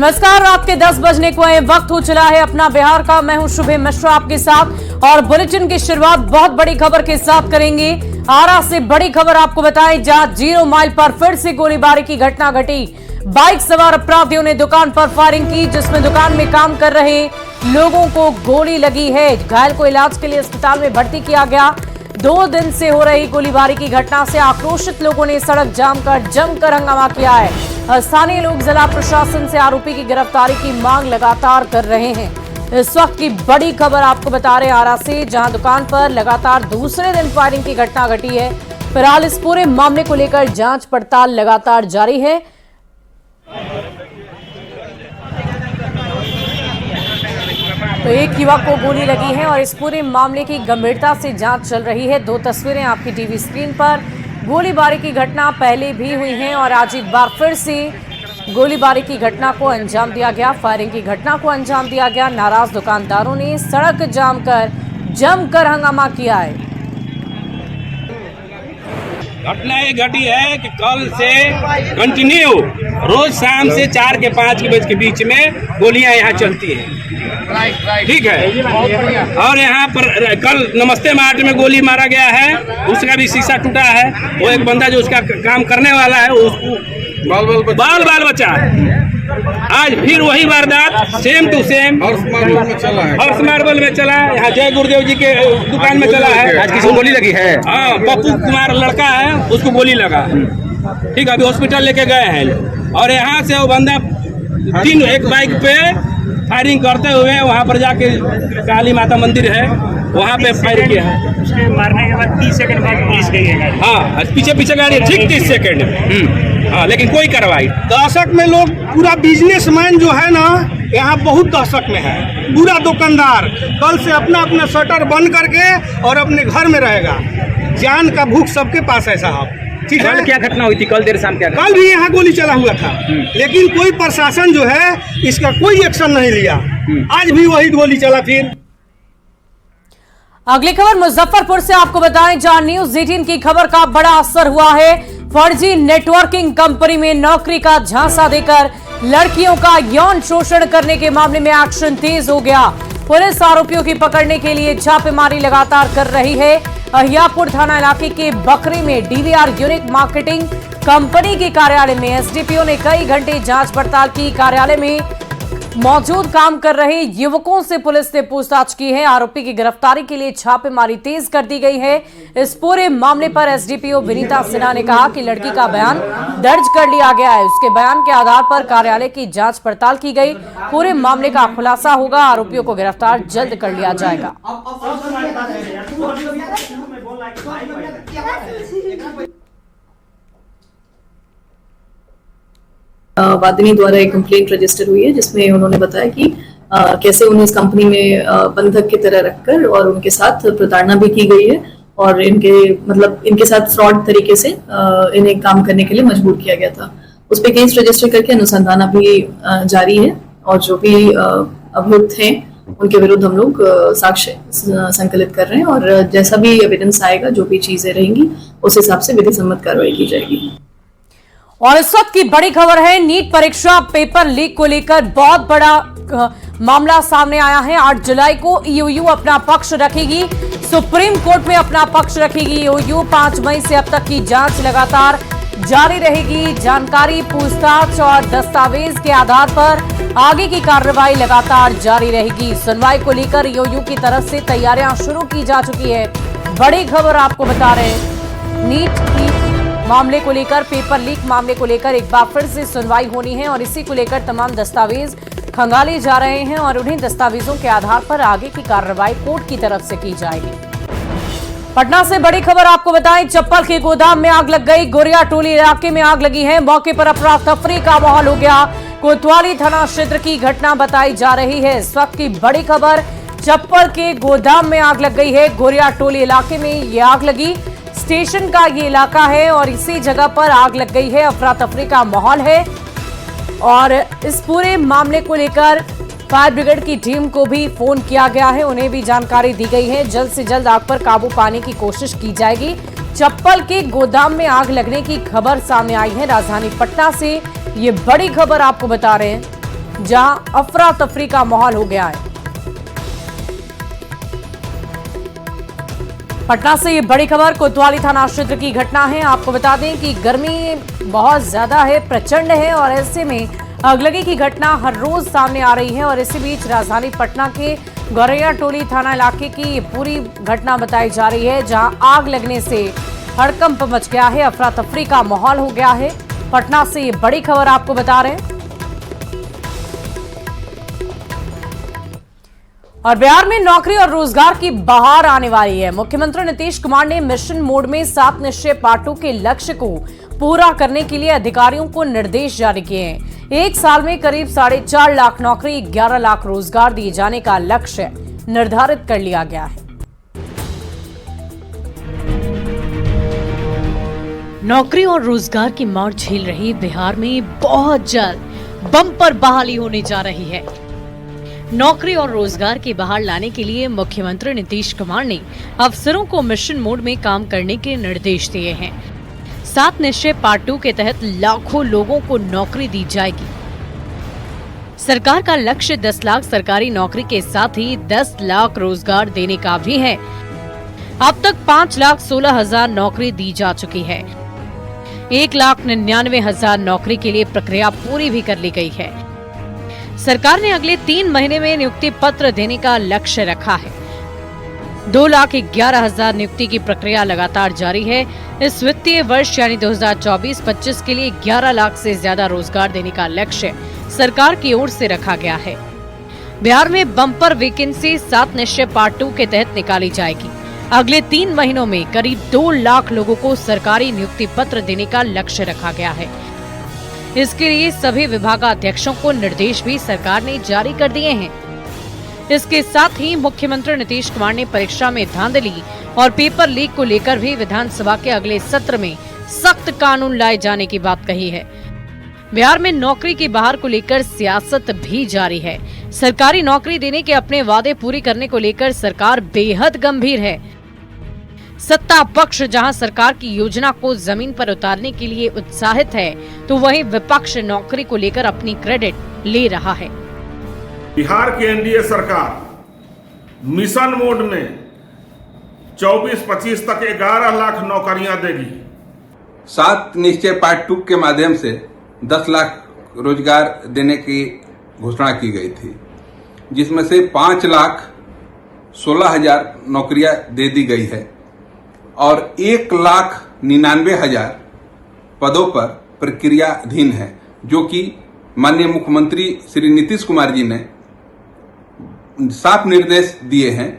नमस्कार, रात के 10 बजने को है, वक्त हो चला है अपना बिहार का। मैं हूं शुभे मिश्रा आपके साथ और बुलेटिन की शुरुआत बहुत बड़ी खबर के साथ करेंगे। आरा से बड़ी खबर आपको बताएं, जहां 0 माइल पर फिर से गोलीबारी की घटना घटी। बाइक सवार अपराधियों ने दुकान पर फायरिंग की, जिसमें दुकान में काम कर रहे लोगों को गोली लगी है। घायल को इलाज के लिए अस्पताल में भर्ती किया गया। 2 दिन से हो रही गोलीबारी की घटना से आक्रोशित लोगों ने सड़क जाम कर जमकर हंगामा किया है। स्थानीय लोग जिला प्रशासन से आरोपी की गिरफ्तारी की मांग लगातार कर रहे हैं। इस वक्त की बड़ी खबर आपको बता रहे हैं आरा से, जहां दुकान पर लगातार दूसरे दिन फायरिंग की घटना घटी है। फिलहाल इस पूरे मामले को लेकर जांच पड़ताल लगातार जारी है। तो एक युवक को गोली लगी है और इस पूरे मामले की गंभीरता से जांच चल रही है। 2 तस्वीरें आपकी टीवी स्क्रीन पर। गोलीबारी की घटना पहले भी हुई है और आज एक बार फिर से गोलीबारी की घटना को अंजाम दिया गया, फायरिंग की घटना को अंजाम दिया गया। नाराज दुकानदारों ने सड़क जाम कर जमकर हंगामा किया है। घटना ये घटी है कि कल से कंटिन्यू रोज शाम से 4 के 5 के बजे के बीच में गोलियां यहाँ चलती हैं। ठीक है, और यहाँ पर कल नमस्ते मार्ट में गोली मारा गया है, उसका भी शीशा टूटा है। वो एक बंदा जो उसका काम करने वाला है, उसको बाल बचा। आज फिर वही वारदात same to same Harsh marble में चला, यहाँ जय गुरुदेव जी के दुकान में चला है। आज किसी को गोली लगी है? हाँ, पप्पू कुमार लड़का है, उसको गोली लगा। ठीक है, अभी हॉस्पिटल लेके गए हैं। और यहाँ से वो बंदा एक बाइक पे फायरिंग करते हुए वहाँ पर जाके काली माता मंदिर है, वहाँ पे फायर किया है। उसके मारने के बाद 30 सेकंड बाद पुलिस गई है गाड़ी। हाँ, पीछे गाड़ी है, ठीक 30 सेकंड। हाँ, लेकिन कोई कार्रवाई। दहशत में लोग, पूरा बिजनेसमैन जो है ना, यहाँ बहुत दहशत में है। पूरा दुकानदार कल से अपना शटर बंद करके और अपने घर में रहेगा। जान का भूख सबके पास है साहब। ठीक है, कल क्या घटना हुई थी? कल देर शाम क्या? कल भी यहाँ गोली चला हुआ था, लेकिन कोई प्रशासन जो है इसका कोई एक्शन नहीं लिया। आज भी वही गोली चला। फिर अगली खबर मुजफ्फरपुर से आपको बताएं, जहां न्यूज 18 की खबर का बड़ा असर हुआ है। फर्जी नेटवर्किंग कंपनी में नौकरी का झांसा देकर लड़कियों का यौन शोषण करने के मामले में एक्शन तेज हो गया। पुलिस आरोपियों की पकड़ने के लिए छापेमारी लगातार कर रही है। अहियापुर थाना इलाके के बकरी में डीवीआर यूनिक मार्केटिंग कंपनी के कार्यालय में एसडीपीओ ने कई घंटे जांच पड़ताल की। कार्यालय में मौजूद काम कर रहे युवकों से पुलिस ने पूछताछ की है। आरोपी की गिरफ्तारी के लिए छापेमारी तेज कर दी गई है। इस पूरे मामले पर एसडीपीओ विनीता सिन्हा ने कहा कि लड़की का बयान दर्ज कर लिया गया है। उसके बयान के आधार पर कार्यालय की जांच पड़ताल की गई। पूरे मामले का खुलासा होगा। आरोपियों को गिरफ्तार जल्द कर लिया जाएगा। वादिनी द्वारा एक कंप्लेंट रजिस्टर हुई है, जिसमें उन्होंने बताया कि कैसे उन्हें इस कंपनी में बंधक की तरह रखकर और उनके साथ प्रताड़ना भी की गई है और इनके साथ फ्रॉड तरीके से इन्हें काम करने के लिए मजबूर किया गया था। उस पर केस रजिस्टर करके अनुसंधान अभी जारी है और जो भी अभियुक्त हैं उनके विरुद्ध हम लोग साक्ष्य संकलित कर रहे हैं और जैसा भी एविडेंस आएगा, जो भी चीजें रहेंगी, उस हिसाब से विधि सम्मत कार्रवाई की जाएगी। और इस वक्त की बड़ी खबर है, नीट परीक्षा पेपर लीक को लेकर बहुत बड़ा मामला सामने आया है। 8 जुलाई को ईओयू अपना पक्ष रखेगी, सुप्रीम कोर्ट में अपना पक्ष रखेगी ईओयू। 5 मई से अब तक की जांच लगातार जारी रहेगी। जानकारी, पूछताछ और दस्तावेज के आधार पर आगे की कार्रवाई लगातार जारी रहेगी। सुनवाई को लेकर ईओयू की तरफ से तैयारियां शुरू की जा चुकी है। बड़ी खबर आपको बता रहे हैं, नीट की मामले को लेकर, पेपर लीक मामले को लेकर एक बार फिर से सुनवाई होनी है और इसी को लेकर तमाम दस्तावेज खंगाले जा रहे हैं और उन्हीं दस्तावेजों के आधार पर आगे की कार्रवाई कोर्ट की तरफ से की जाएगी। पटना से बड़ी खबर आपको बताएं, चप्पल के गोदाम में आग लग गई। गोरिया टोली इलाके में आग लगी है। मौके पर अफरा तफरी का माहौल हो गया। कोतवाली थाना क्षेत्र की घटना बताई जा रही है। इस वक्त की बड़ी खबर, चप्पल के गोदाम में आग लग गई है। गोरिया टोली इलाके में ये आग लगी। स्टेशन का ये इलाका है और इसी जगह पर आग लग गई है। अफरा तफरी का माहौल है और इस पूरे मामले को लेकर फायर ब्रिगेड की टीम को भी फोन किया गया है, उन्हें भी जानकारी दी गई है। जल्द से जल्द आग पर काबू पाने की कोशिश की जाएगी। चप्पल के गोदाम में आग लगने की खबर सामने आई है। राजधानी पटना से ये बड़ी खबर आपको बता रहे हैं। जहां अफरा तफरी का माहौल हो गया है। पटना से ये बड़ी खबर कोतवाली थाना क्षेत्र की घटना है। आपको बता दें कि गर्मी बहुत ज्यादा है, प्रचंड है और ऐसे में अगलगी की घटना हर रोज सामने आ रही है। और इसी बीच राजधानी पटना के गौरैया टोली थाना इलाके की पूरी घटना बताई जा रही है, जहां आग लगने से हड़कंप मच गया है, अफरा तफरी का माहौल हो गया है। पटना से ये बड़ी खबर आपको बता रहे हैं। और बिहार में नौकरी और रोजगार की बहार आने वाली है। मुख्यमंत्री नीतीश कुमार ने मिशन मोड में 7 निश्चय पार्टों के लक्ष्य को पूरा करने के लिए अधिकारियों को निर्देश जारी किए हैं। एक साल में करीब 4.5 लाख नौकरी, 11 लाख रोजगार दिए जाने का लक्ष्य निर्धारित कर लिया गया है। नौकरी और रोजगार की मार झेल रही बिहार में बहुत जल्द बम्पर बहाली होने जा रही है। नौकरी और रोजगार की बहार लाने के लिए मुख्यमंत्री नीतीश कुमार ने अफसरों को मिशन मोड में काम करने के निर्देश दिए हैं। 7 निश्चय पार्ट 2 के तहत लाखों लोगों को नौकरी दी जाएगी। सरकार का लक्ष्य 10 लाख सरकारी नौकरी के साथ ही 10 लाख रोजगार देने का भी है। अब तक 5,16,000 नौकरी दी जा चुकी है। 1,99,000 नौकरी के लिए प्रक्रिया पूरी भी कर ली गई है। सरकार ने अगले 3 महीने में नियुक्ति पत्र देने का लक्ष्य रखा है। 2,11,000 नियुक्ति की प्रक्रिया लगातार जारी है। इस वित्तीय वर्ष यानी 2024-25 के लिए 11 लाख से ज्यादा रोजगार देने का लक्ष्य सरकार की ओर से रखा गया है। बिहार में बम्पर वैकेंसी 7 निश्चय पार्ट 2 के तहत निकाली जाएगी। अगले 3 महीनों में करीब 2 लाख लोगों को सरकारी नियुक्ति पत्र देने का लक्ष्य रखा गया है। इसके लिए सभी विभागाध्यक्षों को निर्देश भी सरकार ने जारी कर दिए हैं। इसके साथ ही मुख्यमंत्री नीतीश कुमार ने परीक्षा में धांधली और पेपर लीक को लेकर भी विधानसभा के अगले सत्र में सख्त कानून लाए जाने की बात कही है। बिहार में नौकरी की बहार को लेकर सियासत भी जारी है। सरकारी नौकरी देने के अपने वादे पूरी करने को लेकर सरकार बेहद गंभीर है। सत्ता पक्ष जहां सरकार की योजना को जमीन पर उतारने के लिए उत्साहित है, तो वहीं विपक्ष नौकरी को लेकर अपनी क्रेडिट ले रहा है। बिहार की एनडीए सरकार मिशन मोड में 24-25 तक 11 लाख नौकरियां देगी। 7 निश्चय पार्ट 2 के माध्यम से 10 लाख रोजगार देने की घोषणा की गई थी, जिसमें से 5,16,000 नौकरियां दे दी गई है और 1,99,000 पदों पर प्रक्रियाधीन है, जो कि माननीय मुख्यमंत्री श्री नीतीश कुमार जी ने साफ निर्देश दिए हैं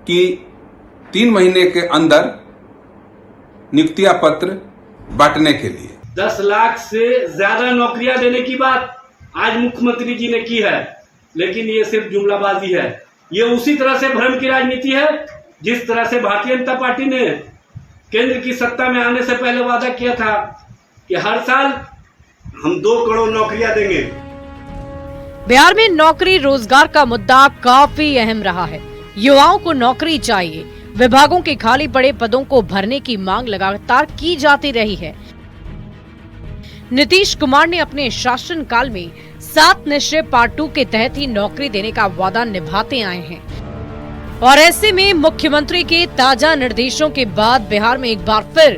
कि 3 महीने के अंदर नियुक्तियां पत्र बांटने के लिए 10 लाख से ज्यादा नौकरियां देने की बात आज मुख्यमंत्री जी ने की है, लेकिन ये सिर्फ जुमलाबाजी है। ये उसी तरह से भ्रम की राजनीति है जिस तरह से भारतीय जनता पार्टी ने केंद्र की सत्ता में आने से पहले वादा किया था कि हर साल हम 2 करोड़ नौकरियां देंगे। बिहार में नौकरी रोजगार का मुद्दा काफी अहम रहा है। युवाओं को नौकरी चाहिए। विभागों के खाली पड़े पदों को भरने की मांग लगातार की जाती रही है। नीतीश कुमार ने अपने शासनकाल में 7 निश्चय पार्ट 2 के तहत ही नौकरी देने का वादा निभाते आए हैं और ऐसे में मुख्यमंत्री के ताजा निर्देशों के बाद बिहार में एक बार फिर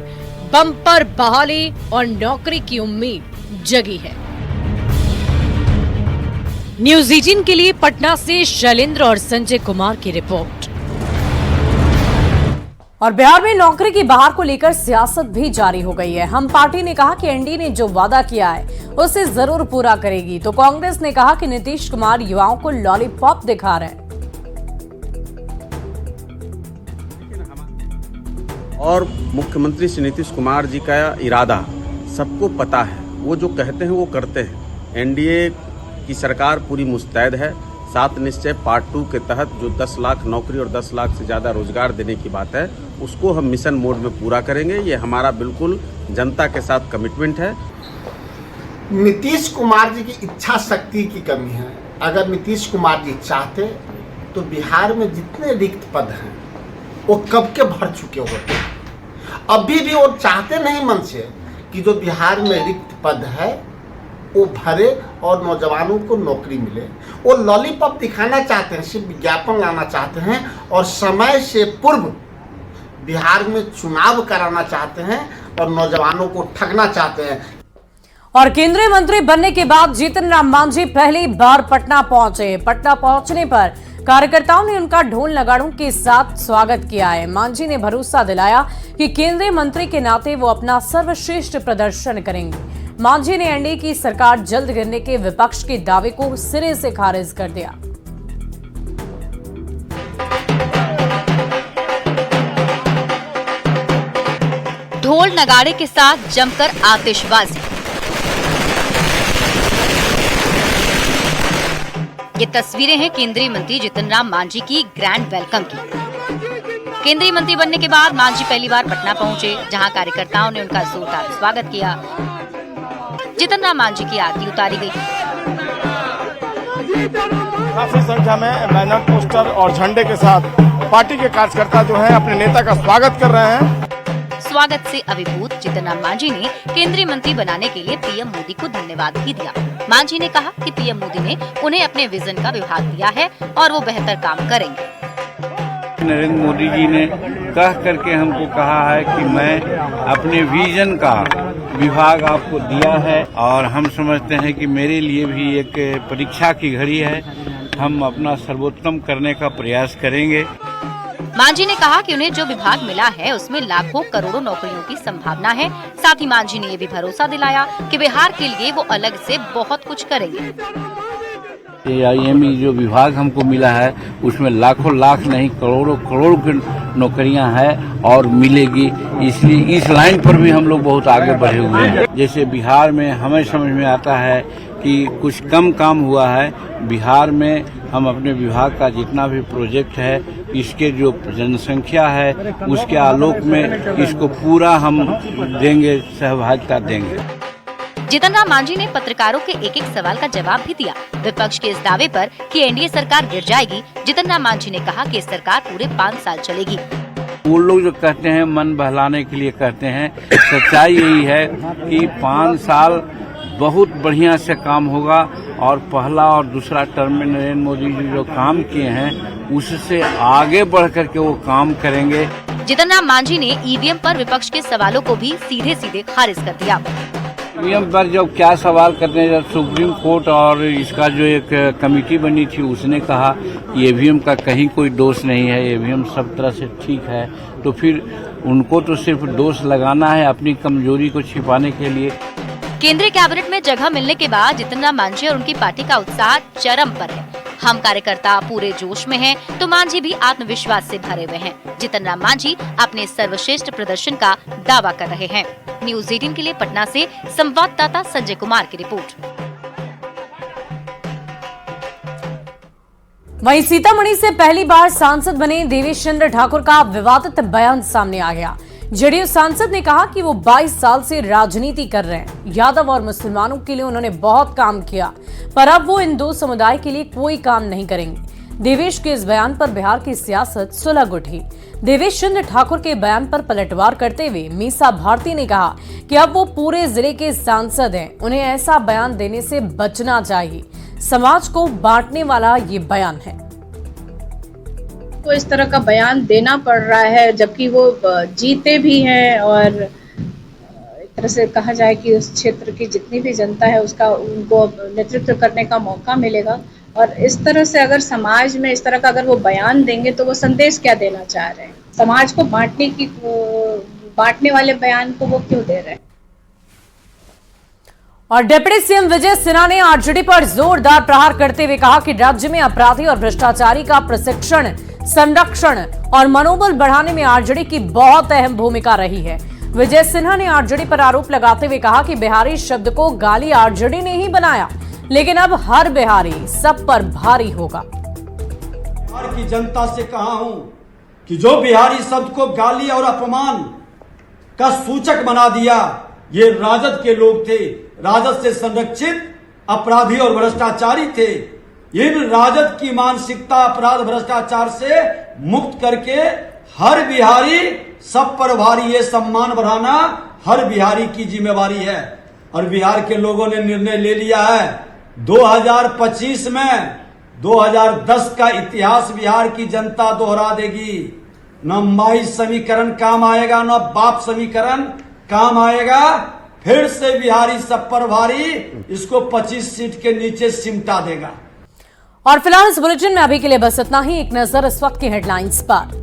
बम्पर बहाली और नौकरी की उम्मीद जगी है। न्यूज 18 के लिए पटना से शैलेंद्र और संजय कुमार की रिपोर्ट। और बिहार में नौकरी की बहार को लेकर सियासत भी जारी हो गई है। हम पार्टी ने कहा कि एनडीए ने जो वादा किया है उसे जरूर पूरा करेगी, तो कांग्रेस ने कहा कि नीतीश कुमार युवाओं को लॉलीपॉप दिखा रहे हैं। और मुख्यमंत्री श्री नीतीश कुमार जी का इरादा सबको पता है, वो जो कहते हैं वो करते हैं। एनडीए की सरकार पूरी मुस्तैद है। 7 निश्चय पार्ट 2 के तहत जो 10 लाख नौकरी और 10 लाख से ज़्यादा रोजगार देने की बात है, उसको हम मिशन मोड में पूरा करेंगे। ये हमारा बिल्कुल जनता के साथ कमिटमेंट है। नीतीश कुमार जी की इच्छा शक्ति की कमी है। अगर नीतीश कुमार जी चाहते तो बिहार में जितने रिक्त पद हैं वो कब के भर चुके होते। अभी भी वो चाहते नहीं मन से कि जो बिहार में रिक्त पद है वो भरे और नौजवानों को नौकरी मिले। वो लॉलीपॉप दिखाना चाहते हैं, सिर्फ विज्ञापन लाना चाहते हैं और समय से पूर्व बिहार में चुनाव कराना चाहते हैं और नौजवानों को ठगना चाहते हैं। और केंद्रीय मंत्री बनने के बाद जीतन राम मांझी पहली बार पटना पहुंचे। पटना पहुंचने पर कार्यकर्ताओं ने उनका ढोल नगाड़ों के साथ स्वागत किया है। मांझी ने भरोसा दिलाया कि केंद्रीय मंत्री के नाते वो अपना सर्वश्रेष्ठ प्रदर्शन करेंगे। मांझी ने एनडीए की सरकार जल्द गिरने के विपक्ष के दावे को सिरे से खारिज कर दिया। ढोल नगाड़े के साथ जमकर आतिशबाजी। ये तस्वीरें हैं केंद्रीय मंत्री जीतन राम मांझी की ग्रैंड वेलकम की। केंद्रीय मंत्री बनने के बाद मांझी पहली बार पटना पहुंचे, जहां कार्यकर्ताओं ने उनका जोरदार स्वागत किया। जीतन राम मांझी की आरती उतारी गई। काफी संख्या में बैनर, पोस्टर और झंडे के साथ पार्टी के कार्यकर्ता जो हैं अपने नेता का स्वागत कर रहे हैं। स्वागत से अभिभूत जीतन राम मांझी ने केंद्रीय मंत्री बनाने के लिए पीएम मोदी को धन्यवाद भी दिया। मांझी ने कहा कि पीएम मोदी ने उन्हें अपने विजन का विभाग दिया है और वो बेहतर काम करेंगे। नरेंद्र मोदी जी ने कह करके हमको कहा है कि मैं अपने विजन का विभाग आपको दिया है और हम समझते हैं कि मेरे लिए भी एक परीक्षा की घड़ी है। हम अपना सर्वोत्तम करने का प्रयास करेंगे। मांझी ने कहा कि उन्हें जो विभाग मिला है उसमें लाखों करोड़ों नौकरियों की संभावना है। साथ ही मांझी ने ये भी भरोसा दिलाया कि बिहार के लिए वो अलग से बहुत कुछ करेंगे। AIME जो विभाग हमको मिला है उसमें लाखों लाख नहीं करोड़ों करोड़ की नौकरियां हैं और मिलेगी। इसलिए इस लाइन पर भी हम लोग बहुत आगे बढ़े हुए हैं। जैसे बिहार में हमें समझ में आता है कि कुछ कम काम हुआ है। बिहार में हम अपने विभाग का जितना भी प्रोजेक्ट है, इसके जो जनसंख्या है उसके आलोक में इसको पूरा हम देंगे, सहभागिता देंगे। जीतन राम मांझी ने पत्रकारों के एक एक सवाल का जवाब भी दिया। विपक्ष के इस दावे पर कि एनडीए सरकार गिर जाएगी, जीतन राम मांझी ने कहा कि इस सरकार पूरे 5 साल चलेगी। वो लोग जो कहते हैं मन बहलाने के लिए कहते हैं, सच्चाई यही है कि 5 साल बहुत बढ़िया से काम होगा और पहला और दूसरा टर्म में नरेंद्र मोदी जी जो काम किए हैं उससे आगे बढ़ करके वो काम करेंगे। जीतन राम मांझी ने ईवीएम पर विपक्ष के सवालों को भी सीधे सीधे खारिज कर दिया। ईवीएम पर जब क्या सवाल करते हैं, जब सुप्रीम कोर्ट और इसका जो एक कमेटी बनी थी उसने कहा कि ईवीएम का कहीं कोई दोष नहीं है, ईवीएम सब तरह से ठीक है, तो फिर उनको तो सिर्फ दोष लगाना है अपनी कमजोरी को छिपाने के लिए। केंद्रीय कैबिनेट में जगह मिलने के बाद जीतन राम मांझी और उनकी पार्टी का उत्साह चरम पर है। हम कार्यकर्ता पूरे जोश में हैं, तो मांझी भी आत्मविश्वास से भरे हुए हैं। जीतन राम मांझी अपने सर्वश्रेष्ठ प्रदर्शन का दावा कर रहे हैं। न्यूज़ 18 के लिए पटना से संवाददाता संजय कुमार की रिपोर्ट। वहीं सीतामढ़ी से पहली बार सांसद बने देवेश चंद्र ठाकुर का विवादित बयान सामने आ गया। जेडीयू सांसद ने कहा कि वो 22 साल से राजनीति कर रहे हैं। यादव और मुसलमानों के लिए उन्होंने बहुत काम किया, पर अब वो इन दो समुदाय के लिए कोई काम नहीं करेंगे। देवेश के इस बयान पर बिहार की सियासत सुलग उठी। देवेश चंद्र ठाकुर के बयान पर पलटवार करते हुए मीसा भारती ने कहा कि अब वो पूरे जिले के सांसद हैं, उन्हें ऐसा बयान देने से बचना चाहिए। समाज को बांटने वाला ये बयान है। को इस तरह का बयान देना पड़ रहा है, जबकि वो जीते भी हैं और एक तरह से कहा जाए कि उस क्षेत्र की जितनी भी जनता है उसका उनको नेतृत्व करने का मौका मिलेगा। और इस तरह से अगर समाज में इस तरह का अगर वो बयान देंगे तो वो संदेश क्या देना चाह रहे हैं? समाज को बांटने वाले बयान को वो क्यों दे रहे हैं? और डिप्टी सीएम विजय सिन्हा ने आरजेडी पर जोरदार प्रहार करते हुए कहा कि राज्य में अपराधी और भ्रष्टाचारी का प्रशिक्षण, संरक्षण और मनोबल बढ़ाने में आरजेडी की बहुत अहम भूमिका रही है। विजय सिन्हा ने आरजेडी पर आरोप लगाते हुए कहा कि बिहारी शब्द को गाली आरजेडी ने ही बनाया, लेकिन अब हर बिहारी सब पर भारी होगा। बिहार की जनता से कहा हूं कि जो बिहारी शब्द को गाली और अपमान का सूचक बना दिया, ये राजद के लोग थे। राजद से संरक्षित अपराधी और भ्रष्टाचारी थे। इन राजद की मानसिकता अपराध भ्रष्टाचार से मुक्त करके हर बिहारी सब पर भारी, ये सम्मान बढ़ाना हर बिहारी की जिम्मेवारी है। और बिहार के लोगों ने निर्णय ले लिया है 2025 में 2010 का इतिहास बिहार की जनता दोहरा देगी। न माई समीकरण काम आएगा, न बाप समीकरण काम आएगा। फिर से बिहारी सब पर भारी, इसको 25 सीट के नीचे सिमटा देगा। और फिलहाल इस बुलेटिन में अभी के लिए बस इतना ही। एक नजर इस वक्त की हेडलाइंस पर।